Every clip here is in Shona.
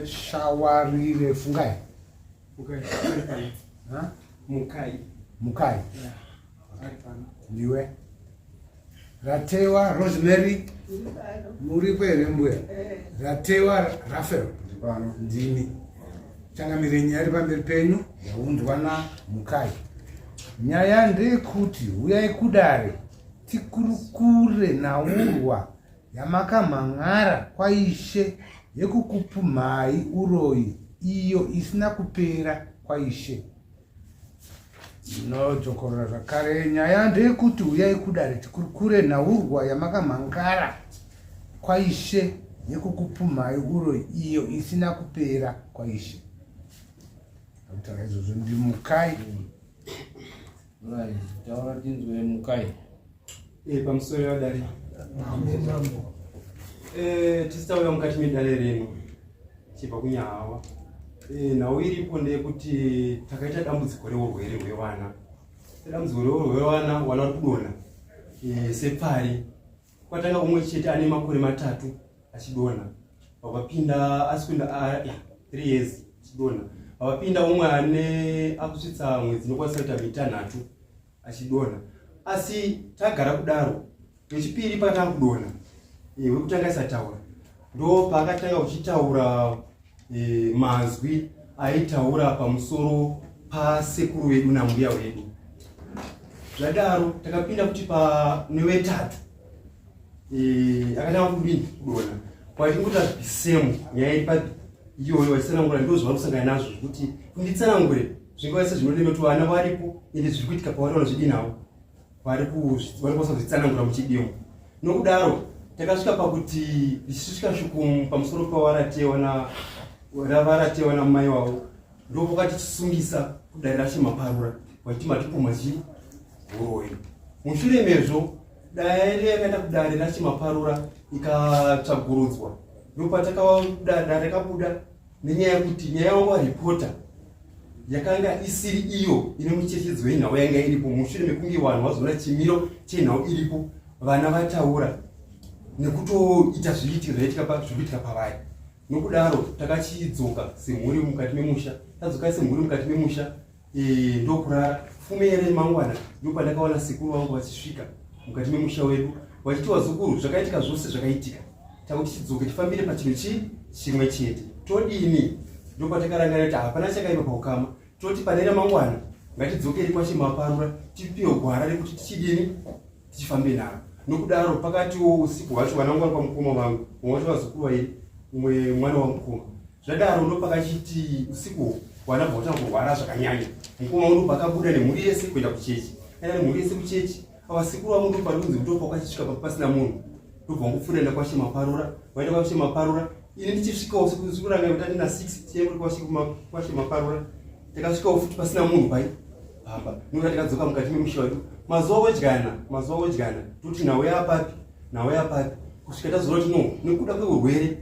shawarire fungai. Mukai. Ndiwe. Ratewa Rosemary. Muripo ere mbuya. Ratewa Rafael. Ndini. Changamireni ari pamberi penyu yaundwa naMukai. Nyaya ndeyekuti uyai kudare tikurukure naurwa yamakamhang'ara kwaishe yekukupumhai Huroyi iyo isina kupera kwaishe. Nojokorora zvakare nyaya ndeyekuti uyai kudare tikurukure naurwa yamakamhang'ara kwaishe yekukupumhai Huroyi iyo isina kupera kwaishe. Kutaura izvozvo ndiMukai. Right, taura tinzwe Mukai. Pamusoro wadare. Tisitaura mukati medare renu chibva kunyahawa. Nhau iripo ndeyekuti takaita dambudziko reurwere hwevana. Dambudziko reurwere hwevana wana vari kudonha sepfari. Kwatanga umwe chete ane makore 3 achidonha. Wakapinda asikuenda 3 years achidonha. Wakapinda umwe ane akusvitsa mwedzi inokwanisa kuita 3 achidonha. Asi tagara kudaro wechipiri pakatanga kudonha wekutanga isataura ndo pakatanga kuchitaura mazwi aitaura pamusoro pasekuru vedu nambuya vedu. Zvadaro takapinda kuti newetatu akatanga kudini kudonha kwatingota zvisemu nyaya iri iyoyo wachitsanangura ndo zvavari kusangana nazvo zvekuti kunditsanangure zvingaisa zvinodeme kuti vana varipo ende zviri kuitika pavari vanozvidinawo vari kwasa kuzvitsanangura muchidimo. Nokudaro takasvika pakuti zvichisvika shukumu pamusoro pavaratewa namai wavo ndo pakati chisungisa kudare rachimaparura wachiti Makandipumha Huroyi. Mushure mezvo dare yakaenda kudare rachimaparura ikatsvagurudzwa ndo patakadare rakabuda nenyaya yekuti nyaya yangu ripota yakanga isiri iyo ine muchechedzo wenhau yanga iripo. Mushure mekunge vanhu vazoona chimiro chenhau iripo vana vataura nekutoita zvaitika pavari. Nokudaro takachidzoka semhuri mukati memusha. Tadzoka semhuri mukati memusha ndokurara. Fume remangwana ndo pandakaona sekuru vangu vachisvika mukati memusha wedu vachiti wazukuru zvakaitika zvose zvakaitika. Takuti tidzoke tifambire pachinhu chimwe chete. Todini? Ndo patakarangarira kuti hapana chakaipa paukama. Toti pane ramangwana ngatidzokeri kwachimaparura tipiwe gwara rekuti tichidini tichifambe naro. Nokudaro pakatiwo usiku hwacho vana vangu vari pamukoma vangu mumwe wacho vazukuru vairi umwe mwana wamukoma. Zvadaro ndo pakachiti usiku vana bvautanga kurwara zvakanyanya. Mukoma wangu pakabuda nemhuri yese kuenda kuchechi. Aenda nemhuri yese kuchechi. Avasikuru vangu ndo padunzi kutopa kwachisvika pasina munhu. Ndobva ngufunda kwashimaparura waenda kwashimaparura ini ndichisvikawo sekuranga kuti ndina 6 tiemuri kwashimaparura takasvikawo futi pasina munhu pai hamba ndoka takadzoka mukati memusha wedu mazuva odyana toti nawe apapi kusvika tazoona kuti no nekuda kweurwere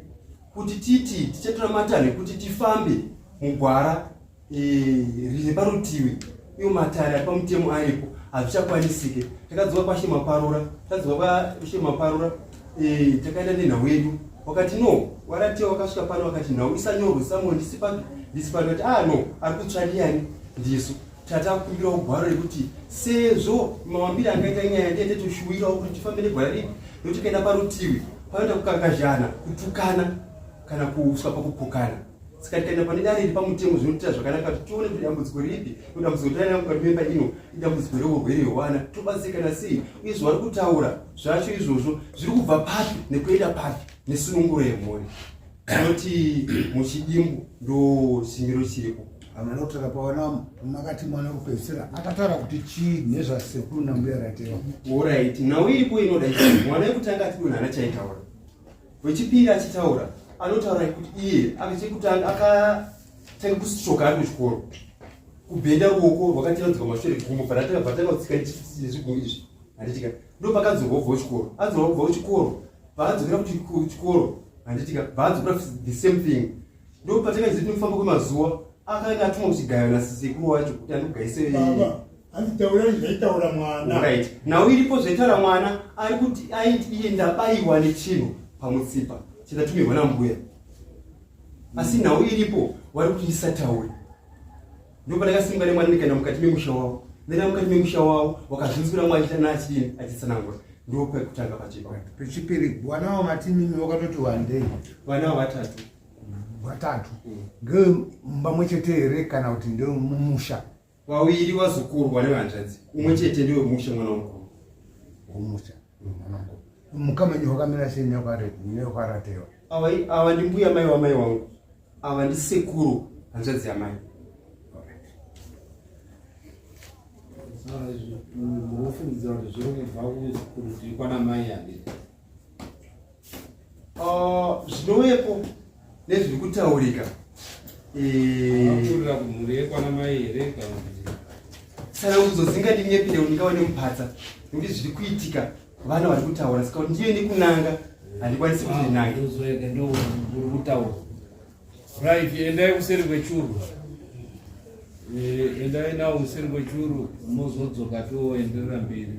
kuti titi tichatora matare kuti tifambe mugwara riri parutivi iyo matare ari pamutemo aripo hazvichakwanisike. Takadzoka kwashimaparura takaenda nenhau yedu wakati no waratewa wakasvika pano wakati nhau isanyorwe samwe ndisi pano kuti no ari kutsva ndiani ndisu. Tatakumbirawo gwaro rekuti sezvo mawambiri angaita nyaya ndiyete toshuwirawo kuti tifambe negwara riri nokuti tikaenda parutivi panoita kukakazhana kutukana kana kusvika pakupukana. Saka tikaenda pane dare riri pamutemo zvinoita zvakanaka kuti tione kuti dambudziko ripi dambudziko tiraina mukati memba ino idambudziko reurwere hwevana tobatsirikana sei uye zvavari kutaura zvacho izvozvo zviri kubva papi nekuenda papi nesununguro yemhuri. Tinoti muchidimbu ndo chimiro chiripo. Anotora paona makati mwana kupedzisira akataura kuti chii nezvasekuru nambuya ratewa. Alright, nhau iripo inoda mwana wekutanga atidonha hana chaitaura. Wechipiri achitaura anotaura kuti iye akatanga kustroka ari kuchikoro kubhenda ruoko rwakatiradzika mashure gumbo patanga kutsika nezvigungu izvi handitika ndo pakadzorwa kubva kuchikoro adzorwa kubva kuchikoro paadzokera kuti kuchikoro handitika paadzokera the same thing ndo patakaiziva kuti nofamba kwemazuva akanga atumwa kuchigayo nasekuru wacho kuti andogaise anditaura zvaitaura mwana. Right, nhau iripo zvaitaura mwana ari kuti aiti iye ndabayiwa nechinhu pamutsipa chidatumirwa nambuya. asi nhau iripo vari kuti ndisataure. Ndipo ndakasimuka nemwana ndikaenda mukati memusha wavo. Ndenda mukati memusha wavo wakazvinzwira mwaita nachidini achitsanangura. Ndipo pekutanga pachipa. Pechipiri wana wa Matimimi wakatoti wandei. Vana vatatu. Vatatu. Ngemba mwechete here kana kuti ndio mumusha. Wawiri wazukuru wane vanzvadzi. Umwe chete ndiwe musha mwana wamukuru. Umusha. Mukamenyi wakamira sei nekwaratewa. Ava ndi mbuya mai wamai wangu. Ava ndi sekuru hanzvadzi yamai. Munofungidzira kuti zviri kubva kuti kwana mai handii. Zvinovepo nezviri kutaurika. Akurira kumhuri yekwana mai here kana kuti Tsanangudzo dzingandinyepere ndingawa nemupatsa. Nokuti zviri kuitika vana vari kutaura saka kuti ndiye ndikunanga handikwanisi kuti ndinange. ndozoende ndo uri kutaura. Right, endai kuseri kwechuru. Endai nawo kuseri kwechuru mozodzoka toenderera mberi.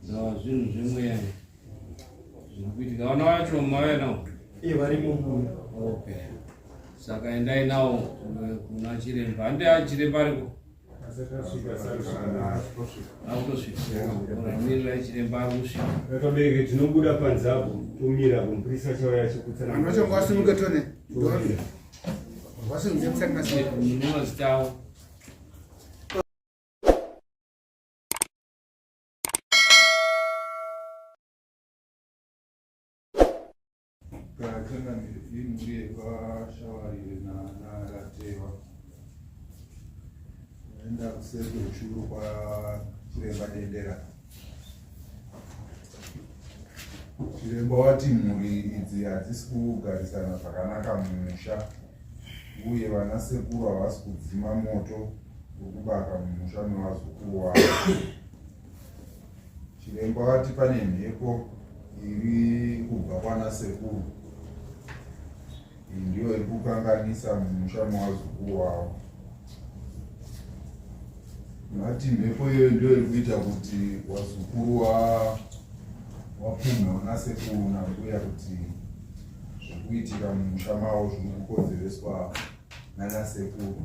Zava zvinhu zvimwe zviri kuitika. Vana vacho mauya nawo. Varimo. Okay. Saka endai nawo kuna chiremba. Hande achiremba ariko. Autosvika. Mirirai chiremba arikusvika. Vakabereki tinobuda panze apo tomira kumupurisa chauya chikutsana. Anocho ngwasimuke tone. Ngwasimuke msakasi. Munozitawo. Kana imuri vakashawarire naratewa enda kuseri kwechuru kwa chiremba dendera. Chiremba wati mhuri idzi hadzisi kugarisana zvakanaka mumusha uye vana sekuru havasi kudzima moto wokubaka mumusha mevazukuru wavo. Chiremba wati pane mhepo iri kubva kwana sekuru. Iyi ndiyo iri kukanganisa mumusha mevazukuru wavo. Vati mhepo iyoyo ndiyo iri kuita kuti wazukuru wapumha una sekuru nambuya kuti zviri kuitika mumusha mavo zviri kukonzereswa nana sekuru.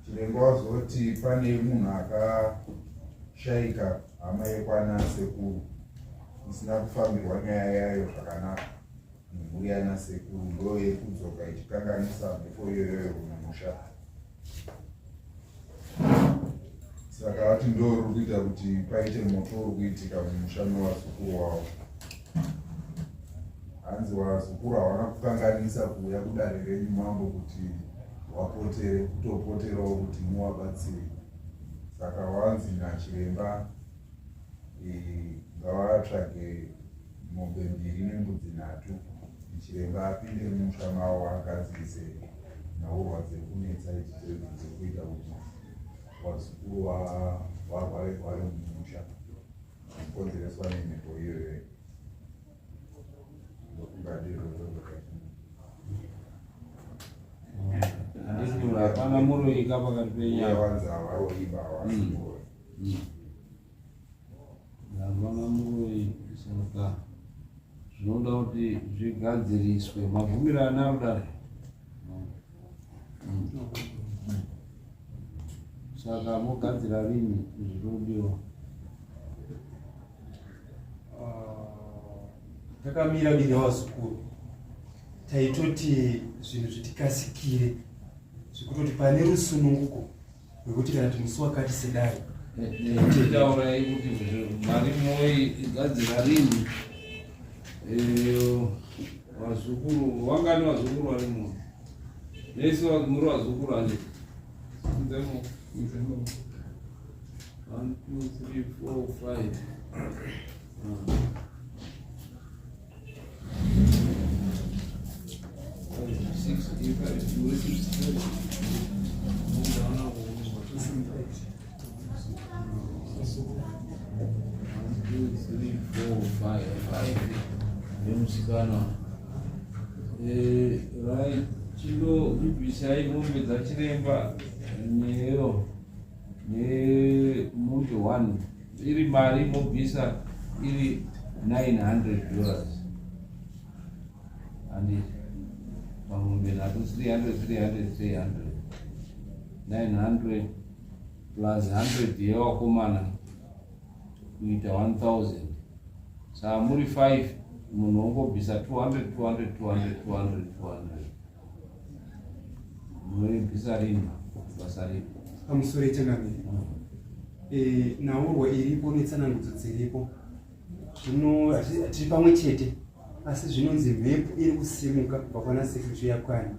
Chiremba wazoti pane munhu akashayika hama yekwana sekuru isina kufambirwa nyaya yayo zvakanaka nemhuri yana sekuru ndo iri kudzoka ichikanganisa mhepo iyoyo mumusha. Saka vati ndo riri kuita kuti paite moto uri kuitika mumusha mevazukuru wavo. Hanzi vazukuru havana kukanganisa kuuya kudare renyu mambo kuti wapotere kutopoterawo kuti muvabatsire. Saka wanzi nachiremba ngavatsvage mombe 2 nembudzi 3 chiremba apinde mumusha mavo agadzise nhaurwa dziri kunetsa dziri kuita kuti wazukuru warware mumusha kukonzereswa nemhepo iyoyo. Hapana Huroyi pakati penyama. Wanzi havaroiba wazukuru. Hapana Huroyi saka zvinoda kuti zvigadziriswe mabvumirano arudare. Saka mogadzira rini zvinodiwa. Takamira bine wazukuru taitoti zvinhu zvitikasikire zvekutoti pane rusununguko rwekuti kana kuti musi wakati sedai Titaurai kuti mari moi igadzira rini. Vazukuru vangani vazukuru varimo nesi muri vazukuru ane 1 2 3 4 5 vemusikana right chindobvisai mombe dzachiremba neyo nemombe 1 iri mari mobvisa iri $900 handiti pamombe mombe 300 900 plus 100 yevakomana kuita 1000. Saka muri 5 munhu ongobvisa 200 munoibvisa rini basa ripo pamusoro ichangamiri naurwa iripo netsanangudzo dziripo tiri pamwe chete, asi zvinonzi mhepo iri kusimuka kubva kwana sekretary yakwana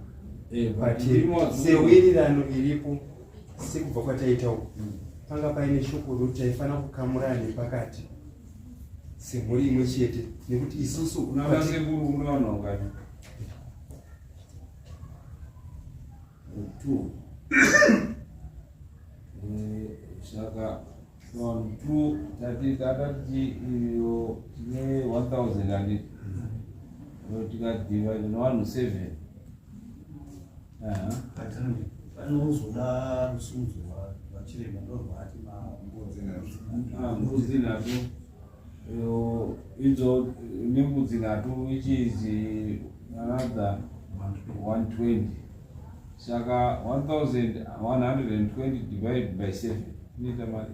sewirirano iripo sekubva kwataitawo panga paine shoko rokuti taifanira kukamurana nepakati semhuri imwe chete, nekuti isusu unasekuru unowana wakati 2 saka 2 tatati iyo tine 1000 and tikadivide nevanhu 7 panozoda rusunzo vachirema ndorwati mbudzi nhatu idzo nembudzi nhatu which is another 120. Saka 1120 divided by 7 inoita mari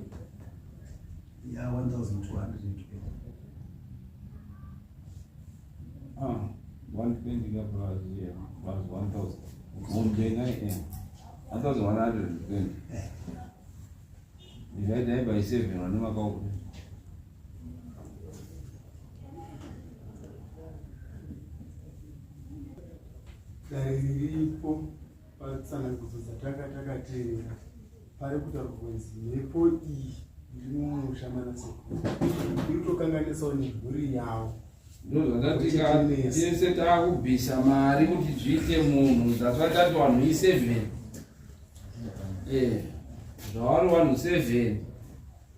1220. 120 plus 1000 mombenga 1120 divided by 7 wanimakauka dare riripo patsanangudzo dzatakateerera pari kutaurwa kunzi mhepo iyi iri mumusha manasekuru iri kutokanganisawo nemhuri yavo. ndozvakatika tese taakubvisa mari kuti zviite munhu dzasvatati vanhu i7 zvavari vanhu 7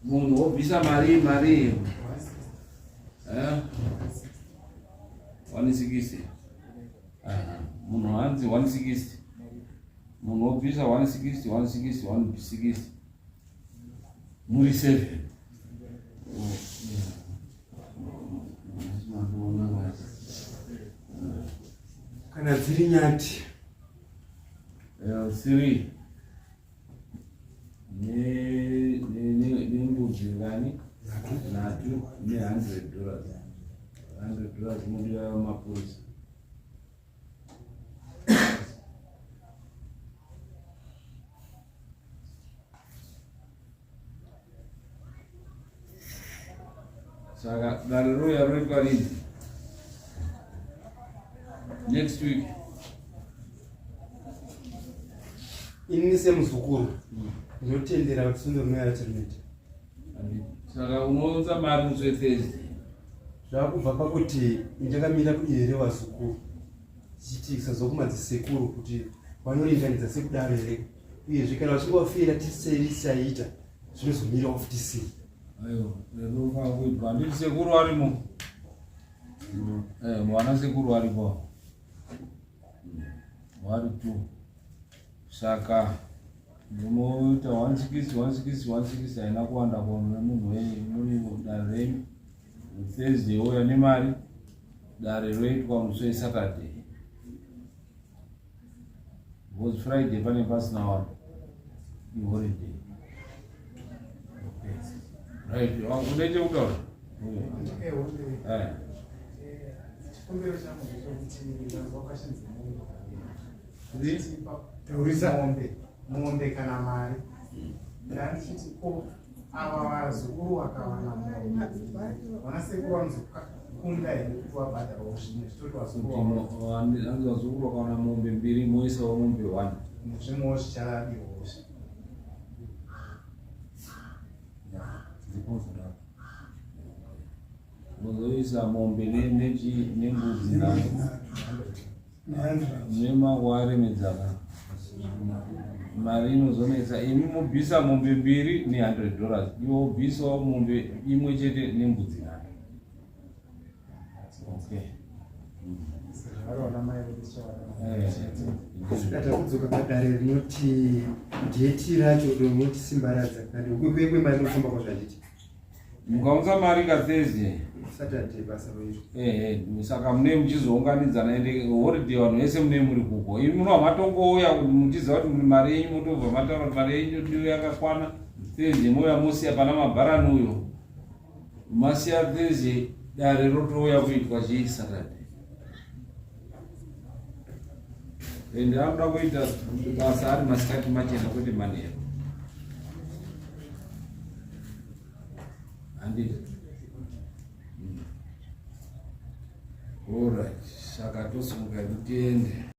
munhu wobvisa mari iyo 160 munhu hanzi 160 munhu wobvisa 160 muri 7 kana dziri nyati 3 nembudzi ngani nhatu ne$100 modiwa mapurisa saka dare roya roitwa rini next week. inini semuzukuru ndinotendera kuti sindorinoyatarineti. Saka unounza mari musi weThursday. Zvakubva pakuti ndakamira kudivi revazukuru tichiti sazokumadzisekuru kuti vanoringanidza sekudaro here, uyezve kana vachingofira tiseri saita zvinozomirawo futi sei. Aiwa, lero kwakuitwa handiti sekuru varimo. Mwana sekuru varipo. Vari 2. Saka ndinoita 160 haina kuwanda kuona munhu muri dare renyu. Thursday ouya nemari, dare roitwa musi weSaturday. Because Friday pane pasina vanhu iholiday. Right, unoite kutaura? Chikumbiro changu ndechekuti ndazwa kwashinzi taurisa mombe kana mari. Ndandichiti ava vazukuru vakawana mombe vanasekuru vanozokunda here kuti vabhadharawo zvimwe zvitoti vazukuru hanzi vazukuru vakawana mombe 2 moisawo mombe 1 zvimwewo zvichadiwawo muzoisa mombe nembudzi nemangware medzaka. Mari inozonetsa imi mubvisa mombe 2 ne$100, iwo ubvisawo mombe imwe chete nembudzi 4. Okay. Kudzoka padare rinoti dheti racho rinoti simba radza kare ukwekwe mari inofamba kwazvanditi mukaunza mari kaThursday Saturday basa roiro. Saka mune muchizounganidzana ende holiday vanhu vese mune muri kuko. Imi munobva matongouya muchiziva kuti muri mari yenyu motobva mataura kuti mari yenyu ndiyo yakakwana. Thursday mouya mosiya pana mabharani uyo. Masiya Thursday dare rotouya kuitwa chii Saturday. Ende anoda kuita basa ari masikati machena kwete manheru. Handiti. Alright, saka tosimuka tiende.